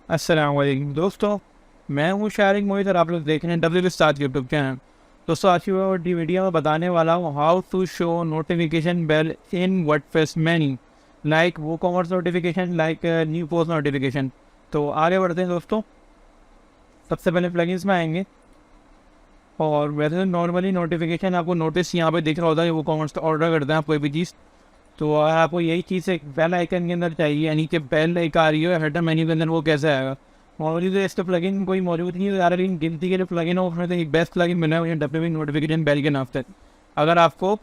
अस्सलाम वालेकुम दोस्तों, मैं हूँ शारिक मोहित और आप लोग देख रहे हैं उस्ताद यूट्यूब चैनल। दोस्तों, आज की वीडियो में बताने वाला हूँ how to show notification bell in WordPress menu, like WooCommerce notification, like new post notification. तो आगे बढ़ते हैं दोस्तों। सबसे पहले प्लगइन्स में आएंगे और वैसे नॉर्मली नोटिफिकेशन आपको नोटिस यहाँ पे दिख रहा होता है। वो कॉमर्स का ऑर्डर करते हैं आप कोई भी चीज़, तो आपको यही चीज़ एक बेल आइकन के अंदर चाहिए, यानी कि बेल एक आ रही है हेडर मेन्यू के अंदर। वो कैसे आएगा? नॉर्मली तो इसका प्लगइन कोई मौजूद नहीं है यार, लेकिन गिनती के लिए प्लगइन हो उसमें तो एक बेस्ट प्लगइन बना हुआ है डब्ल्यू नोटिफिकेशन बेल के नाम से। अगर आपको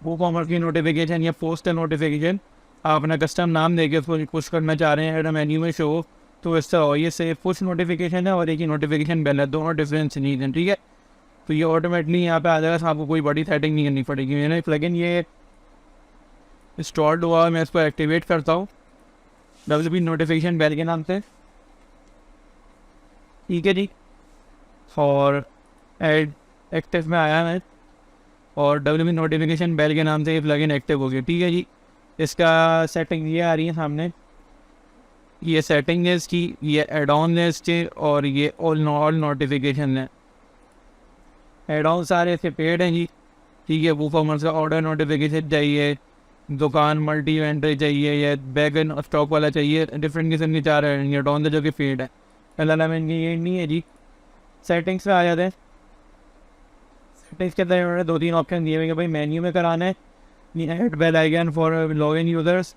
वो कॉमर्स की नोटिफिकेशन या पोस्ट नोटिफिकेशन आप अपना कस्टम नाम देके उसको पुश करना चाह रहे हैं हेडर मेन्यू में शो, तो इससे हो ये से पुश नोटिफिकेशन है और एक ही नोटिफिकेशन बेल है, दोनों डिफरेंस नहीं है, ठीक है। तो ये ऑटोमेटिकली यहाँ पे आ जाएगा, आपको कोई बड़ी सेटिंग नहीं करनी पड़ेगी। मैंने प्लगइन ये इंस्टॉल्ड हुआ, मैं इसको एक्टिवेट करता हूँ डब्ल्यू नोटिफिकेशन बेल के नाम से, ठीक है जी। और एड एक्टिव में आया मैं और डब्ल्यू नोटिफिकेशन बेल के नाम से ये प्लगइन एक्टिव हो गया, ठीक है जी। इसका सेटिंग ये आ रही है सामने, ये सेटिंग है इसकी, ये एड ऑन है इसके, और ये ऑल नोटिफिकेशन है। एड ऑन सारे इसके पेड हैं जी, ठीक है। वूकॉमर्स का ऑर्डर नोटिफिकेशन चाहिए, दुकान मल्टी इवेंट्री चाहिए, या बैग एंड स्टॉक वाला चाहिए, डिफरेंट किस्म के चार हैं डॉन जो कि फीड है। एलिमेंट की ये नहीं है जी। सेटिंग्स में आ जाते हैं। सेटिंग्स के अंदर इन्होंने 2-3 ऑप्शन दिए हुए कि भाई मेन्यू में कराना है, add bell icon for login users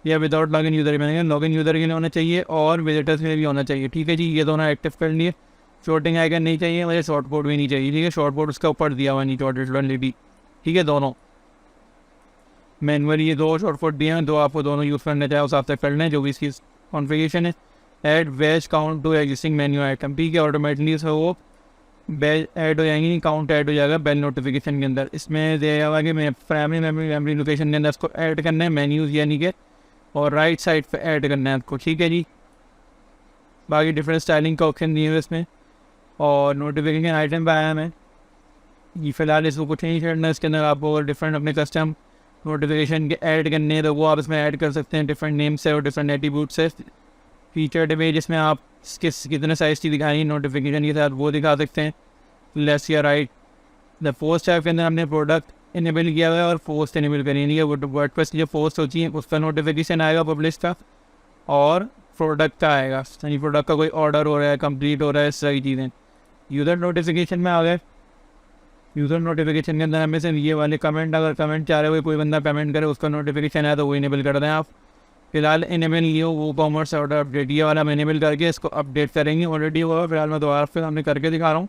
या विदाउट लॉगिन यूज़र। मैंने लॉगिन यूज़र के लिए होना चाहिए और विजिटर्स के लिए भी होना चाहिए, ठीक है जी। ये दोनों एक्टिव कर लिए। शॉर्टिंग आइकन नहीं चाहिए मुझे, शॉर्ट कोड भी नहीं चाहिए, ठीक है। शॉर्ट कोड उसका ऊपर दिया हुआ नहीं, ऑलरेडी, ठीक है। दोनों मैनुअली ये 2 शॉर्ट कोड दिए हैं, 2 आपको दोनों यूज़ करने चाहे उस हिसाब से कर लें जो भी इसकी कॉन्फ़िगरेशन है। ऐड वेज count to existing menu item, ठीक है। ऑटोमेटिकली से वो बेल ऐड हो जाएंगी, काउंट ऐड हो जाएगा बेल नोटिफिकेशन के अंदर। इसमें दिया हुआ कि मैं प्राइमरी मेमोरी लोकेशन के अंदर इसको ऐड करना है मेन्यूज़ यानी कि, और राइट साइड पे ऐड करना है आपको, ठीक है जी। बाकी डिफरेंट स्टाइलिंग का ऑप्शन दिए हुए इसमें। और नोटिफिकेशन आइटम पर आया मैं ये फ़िलहाल इसको कुछ नहीं करना। इसके अंदर आपको डिफरेंट अपने कस्टम नोटिफिकेशन के ऐड करने हैं तो वो आप इसमें ऐड कर सकते हैं डिफरेंट नेम से और डिफरेंट एट्रीब्यूट से। फीचर्ड इमेज जिसमें आप कितने साइज़ की दिखाई नोटिफिकेशन के साथ वो दिखा सकते हैं, लेफ्ट या राइट। द पोस्ट टाइप के अंदर हमने प्रोडक्ट इनेबल किया हुआ है और पोस्ट इनेबल करेंगे। ये वर्डप्रेस की जो पोस्ट होती है उसका नोटिफिकेशन आएगा पब्लिश का, और प्रोडक्ट का आएगा, यानी प्रोडक्ट का कोई ऑर्डर हो रहा है, कंप्लीट हो रहा है, इस सारी चीज़ें। यूज़र नोटिफिकेशन में आ गए। यूज़र नोटिफिकेशन के अंदर हमें से ये वाले कमेंट, अगर कमेंट चाह रहे हो कोई बंदा कमेंट करे उसका नोटिफिकेशन है तो वो इनेबल कर दें आप। फिलहाल इनेबल ये वो कॉमर्स ऑर्डर अपडेट ये वाला हम इनेबल करके इसको अपडेट करेंगे। ऑलरेडी हुआ, फिलहाल मैं दोबारा फिर हमने करके दिखा रहा हूँ।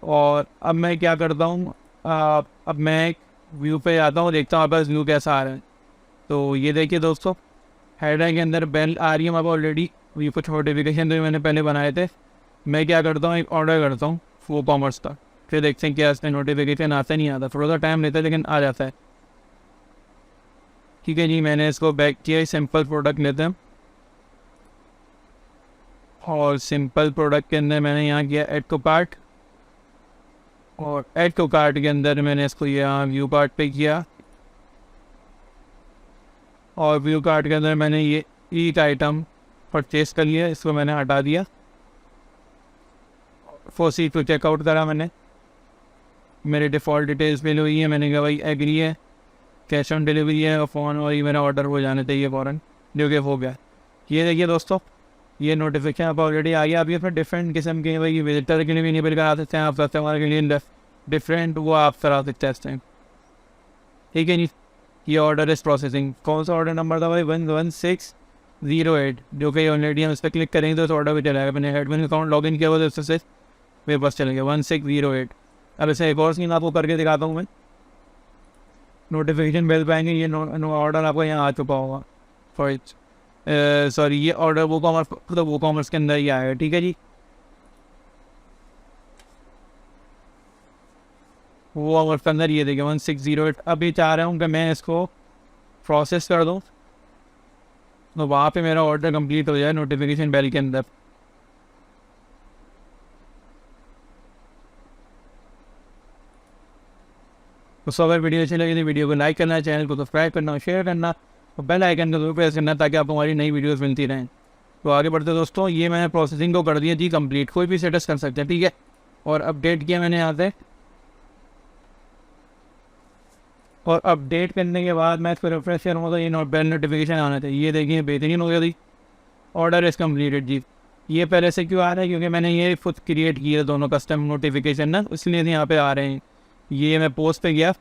और अब मैं क्या करता हूँ, अब मैं एक व्यू पे आता हूँ, देखता हूँ आप व्यू कैसा आ रहा है। तो ये देखिए दोस्तों, हेडर के अंदर बेल आ रही है अब ऑलरेडी। ये कुछ नोटिफिकेशन तो मैंने पहले बनाए थे। मैं क्या करता हूँ, एक ऑर्डर करता हूँ वो कॉमर्स का, फिर देखते हैं क्या इसमें नोटिफिकेशन आता नहीं आता। थोड़ा सा टाइम लेता है लेकिन आ जाता है, ठीक है जी। मैंने इसको बैक किया, सिंपल प्रोडक्ट लेते हैं और सिंपल प्रोडक्ट के अंदर मैंने यहाँ किया ऐड टू कार्ट, और ऐड टू कार्ट के अंदर मैंने इसको यहाँ व्यू कार्ट पे किया, और व्यू कार्ट के अंदर मैंने ये एक आइटम परचेस कर लिया, इसको मैंने हटा दिया। फोसी टू चेकआउट करा मैंने, मेरे डिफ़ॉल्ट डिटेल्स मिल हुई है, मैंने कहा भाई एग्री है, कैश ऑन डिलीवरी है और फ़ोन और ये मेरा ऑर्डर हो जाना चाहिए फ़ौरन, जो कि हो गया। ये देखिए दोस्तों, ये नोटिफिकेशन आप ऑलरेडी आ गया। अभी इसमें डिफरेंट किस्म के भाई विजिटर के लिए भी इनेबल करा सकते हैं आप, कस्टमर के लिए डिफरेंट वो आप करा सकते हैं इस टाइम, ठीक है नहीं। ये ऑर्डर इस प्रोसेसिंग, कौन सा ऑर्डर नंबर था भाई 11608, जो कि ऑलरेडी हम इस पर क्लिक करेंगे तो इस ऑर्डर पर चलाएगा। मैंने एडमिन अकाउंट लॉग इन किया हुआ तो उससे मेरे पास चल गया 1608। अब इसे एक और स्क्रीन आपको करके दिखाता हूँ मैं। नोटिफिकेशन बेल पाएंगे, ये ऑर्डर आपको यहाँ आ चुका होगा फॉर सॉरी ये ऑर्डर वो कॉमर्स के अंदर ही आएगा, ठीक है जी। वो कॉमर्स के अंदर ये देखिए 1608। अभी चाह रहा हूँ कि मैं इसको प्रोसेस कर दूँ तो वहाँ पे मेरा ऑर्डर कंप्लीट हो जाए नोटिफिकेशन बेल के अंदर। तो अगर वीडियो अच्छी लगी तो वीडियो को लाइक करना, चैनल को सब्सक्राइब करना, शेयर करना और बेल आइकन को जरूर प्रेस करना ताकि आपको हमारी नई वीडियोस मिलती रहें। तो आगे बढ़ते दोस्तों, ये मैंने प्रोसेसिंग को कर दिया जी कंप्लीट, कोई भी स्टेटस कर सकते हैं, ठीक है। और अपडेट किया मैंने यहाँ से, और अपडेट करने के बाद मैं इसको रिफ्रेश करूँगा तो ये बेल नोटिफिकेशन आना चाहिए। ये देखिए बेहतरीन हो गया जी, ऑर्डर इज़ कम्प्लीटेड जी। ये पहले से क्यों आ रहा है, क्योंकि मैंने ये खुद क्रिएट किया दोनों कस्टम नोटिफिकेशन ना, इसलिए यहाँ पे आ रहे हैं। ये मैं पोस्ट पे गया,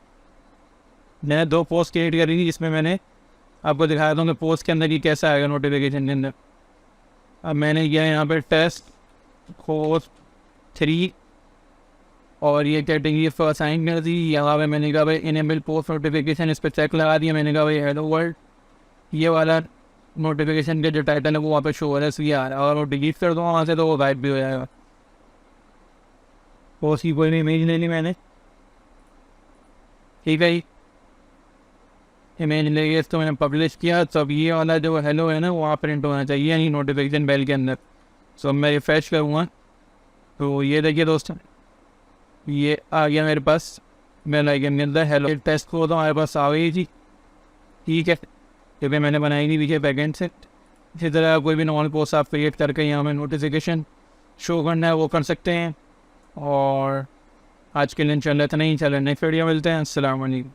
मैंने 2 पोस्ट क्रिएट करी थी जिसमें मैंने आपको दिखाया था कि पोस्ट के अंदर ये कैसा आएगा नोटिफिकेशन के अंदर। अब मैंने किया यहाँ पे टेस्ट कोर्स 3 और ये कैटेगरी पर असाइन कर दी। यहाँ पे मैंने कहा भाई इनेबल पोस्ट नोटिफिकेशन, इस पर चेक लगा दिया। मैंने कहा भाई हेलो वर्ल्ड, ये वाला नोटिफिकेशन का जो टाइटल है वो वहाँ पे शो हो रहा है, इसलिए आ रहा है। और वो डिलीट कर दूँगा वहाँ से तो वो गायब भी हो जाएगा। पोस्ट की कोई भी इमेज ले ली मैंने, ठीक है। इमेज ले गया, इसको मैंने पब्लिश किया। तब ये वाला जो हेलो है ना वहाँ प्रिंट होना चाहिए, यानी नोटिफिकेशन बेल के अंदर। सो मैं रिफ्रेश करूँगा तो ये देखिए दोस्तों, ये आ गया मेरे पास बेल आइकन के अंदर हेलो टेस्ट को, तो हमारे पास आ गई जी, ठीक है, क्योंकि मैंने बनाई नहीं पीछे बैकेंड से। इसी तरह कोई भी नॉर्मल पोस्ट आप क्रिएट करके यहाँ में नोटिफिकेशन शो करना है वो कर सकते हैं। और आज के लिए इंशाल्लाह इतना ही, चलो नेक्स्ट वीडियो मिलते हैं। अस्सलाम वालेकुम।